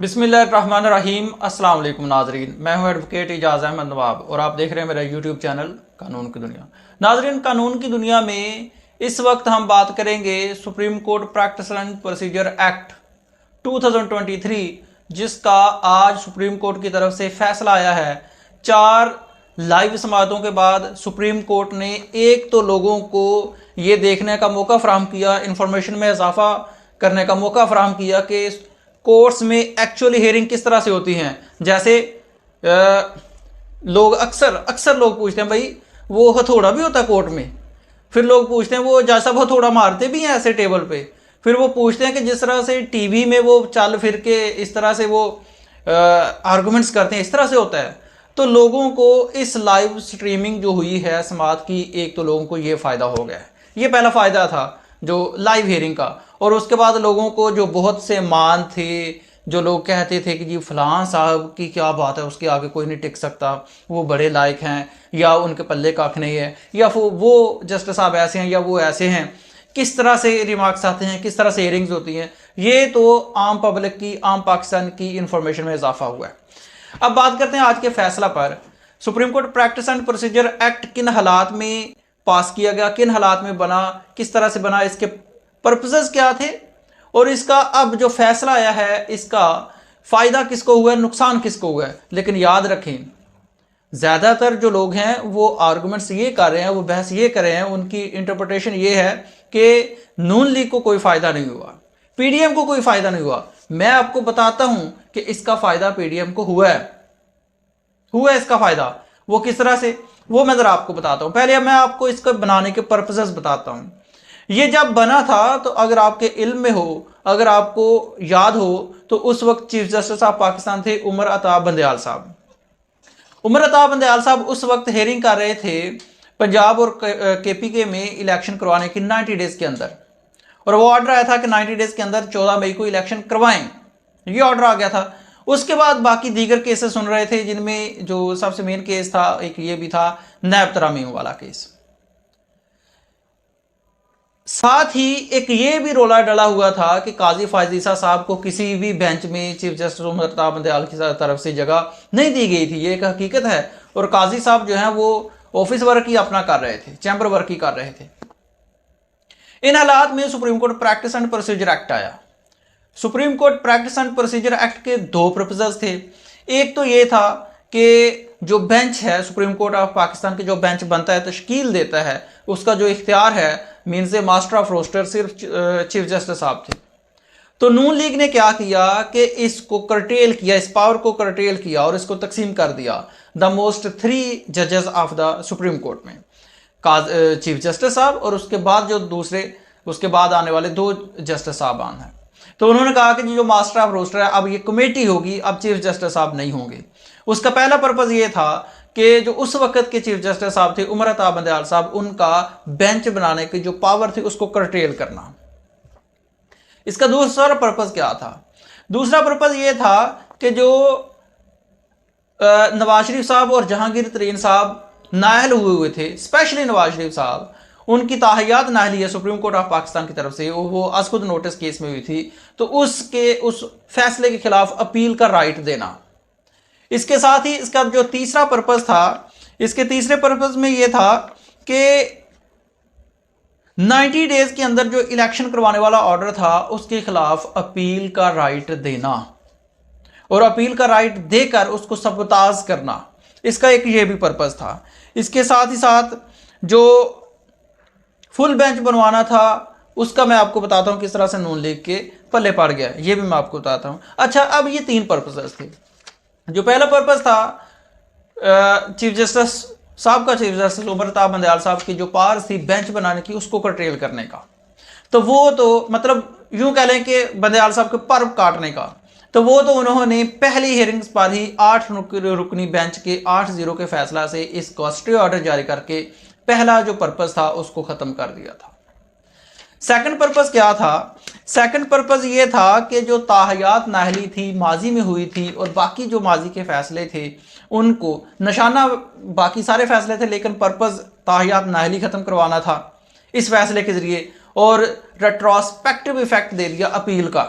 बिस्मिल्लाहिर्रहमानिर्रहीम। अस्सलाम वालेकुम नाजरीन, मैं हूं एडवोकेट इजाज़ अहमद नवाब और आप देख रहे हैं मेरा यूट्यूब चैनल कानून की दुनिया। नाजरीन, कानून की दुनिया में इस वक्त हम बात करेंगे supreme Court practice and procedure act 2023, जिसका आज सुप्रीम कोर्ट की तरफ से फैसला आया है। 4 लाइव समाअतों के बाद सुप्रीम कोर्ट ने एक तो लोगों को ये देखने का मौका फराहम किया, इंफॉर्मेशन में इजाफा करने का मौका फराहम किया कि कोर्ट्स में एक्चुअली हियरिंग किस तरह से होती हैं। जैसे लोग अक्सर लोग पूछते हैं, भाई वो हथौड़ा भी होता है कोर्ट में। फिर लोग पूछते हैं वो जैसा हथौड़ा मारते भी हैं ऐसे टेबल पे। फिर वो पूछते हैं कि जिस तरह से टीवी में वो चल फिर के इस तरह से वो आर्गुमेंट्स करते हैं, इस तरह से होता है। तो लोगों को इस लाइव स्ट्रीमिंग जो हुई है समाअत की, एक तो लोगों को ये फ़ायदा हो गया है। ये पहला फ़ायदा था जो लाइव हियरिंग का। और उसके बाद लोगों को जो बहुत से मान थे, जो लोग कहते थे कि जी फलां साहब की क्या बात है, उसके आगे कोई नहीं टिक सकता, वो बड़े लायक हैं, या उनके पल्ले काख नहीं है, या वो जस्टिस साहब ऐसे हैं या वो ऐसे हैं, किस तरह से रिमार्क्स आते हैं, किस तरह से हियरिंग्स होती हैं, ये तो आम पब्लिक की, आम पाकिस्तान की इंफॉर्मेशन में इजाफा हुआ है। अब बात करते हैं आज के फैसला पर। Supreme Court practice and procedure act किन हालात में पास किया गया, किन हालात में बना, किस तरह से बना, इसके पर्पसेस क्या थे, और इसका अब जो फैसला आया है इसका फायदा किसको हुआ है, नुकसान किसको हुआ है। लेकिन याद रखें, ज्यादातर जो लोग हैं वो आर्गुमेंट्स ये कर रहे हैं, वो बहस ये कर रहे हैं, उनकी इंटरप्रिटेशन ये है कि नून लीग को कोई फायदा नहीं हुआ, पीडीएम को कोई फायदा नहीं हुआ। मैं आपको बताता हूं कि इसका फायदा पीडीएम को हुआ है इसका फायदा। वो किस तरह से, वो मैं जरा आपको बताता हूं। पहले मैं आपको इसको बनाने के पर्पसेस बताता हूं। ये जब बना था, तो अगर आपके इल्म में हो, अगर आपको याद हो, तो उस वक्त चीफ जस्टिस ऑफ पाकिस्तान थे उमर अता बंदयाल साहब। उमर अता बंदयाल साहब उस वक्त हेयरिंग कर रहे थे पंजाब और केपीके में इलेक्शन करवाने की 90 डेज के अंदर। और वो ऑर्डर आया था कि 90 डेज के अंदर 14 मई को इलेक्शन करवाएं, ये ऑर्डर आ गया था। उसके बाद बाकी दीगर केसेस सुन रहे थे, जिनमें जो सबसे मेन केस था, एक ये भी था नैब तरामीम वाला केस। साथ ही एक ये भी रोला डला हुआ था कि काजी फायज ईसा साहब को किसी भी बेंच में चीफ जस्टिस उमर अता बंदयाल की तरफ से जगह नहीं दी गई थी, ये एक हकीकत है। और काजी साहब जो है वो ऑफिस वर्क ही अपना कर रहे थे, चैम्बर वर्क ही कर रहे थे। इन हालात में Supreme Court practice and procedure act आया। Supreme Court practice and procedure act के 2 पर्पसेस थे। एक तो ये था कि जो बेंच है, सुप्रीम कोर्ट ऑफ पाकिस्तान के जो बेंच बनता है, तश्कील देता है, उसका जो इख्तियार है मीन्स मास्टर ऑफ रोस्टर सिर्फ चीफ जस्टिस साहब थे। तो नून लीग ने क्या किया कि इसको करटेल किया, इस पावर को करटेल किया और इसको तकसीम कर दिया द मोस्ट 3 जजेस ऑफ द सुप्रीम कोर्ट में, चीफ जस्टिस साहब और उसके बाद जो दूसरे, उसके बाद आने वाले 2 जस्टिस साहबान हैं। तो उन्होंने कहा कि जो मास्टर ऑफ रोस्टर है, अब ये कमेटी होगी, अब चीफ जस्टिस साहब नहीं होंगे। उसका पहला पर्पज ये था कि जो उस वक्त के चीफ जस्टिस साहब थे उमर अता बंदयाल साहब, उनका बेंच बनाने की जो पावर थी उसको करटेल करना। इसका दूसरा पर्पज क्या था? दूसरा पर्पज ये था कि जो नवाज शरीफ साहब और जहांगीर तरीन साहब नाअहल हुए थे, स्पेशली नवाज शरीफ साहब, उनकी ताहियात नाअहली है सुप्रीम कोर्ट ऑफ पाकिस्तान की तरफ से, वो आज खुद नोटिस केस में हुई थी, तो उस फैसले के खिलाफ अपील का राइट देना। इसके साथ ही इसका जो तीसरा पर्पस था, इसके तीसरे पर्पस में यह था कि 90 डेज के अंदर जो इलेक्शन करवाने वाला ऑर्डर था उसके खिलाफ अपील का राइट देना, और अपील का राइट देकर उसको सबताज करना। इसका एक ये भी पर्पस था। इसके साथ ही साथ जो फुल बेंच बनवाना था, उसका मैं आपको बताता हूं किस तरह से नून लीग के पल्ले पड़ गया, ये भी मैं आपको बताता हूं। अच्छा, अब ये 3 पर्पसेस थे। जो पहला पर्पस था चीफ जस्टिस साहब का, चीफ जस्टिस उमर अता बंदयाल साहब की जो पावर थी बेंच बनाने की, उसको करटेल करने का, तो वो तो मतलब यूं कह लें कि बंदयाल साहब के पर काटने का। तो वो तो उन्होंने पहली हियरिंग्स पर ही 8 रुकनी बेंच के 8-0 के फैसला से इसको स्टे ऑर्डर जारी करके पहला जो पर्पस था उसको खत्म कर दिया था। सेकंड पर्पस क्या था? सेकंड पर्पस ये था कि जो ताहियात नाअहली थी, माजी में हुई थी, और बाकी जो माजी के फैसले थे उनको निशाना, बाकी सारे फैसले थे, लेकिन पर्पस ताहियात नाअहली खत्म करवाना था इस फैसले के जरिए, और रेट्रोस्पेक्टिव इफेक्ट दे दिया अपील का।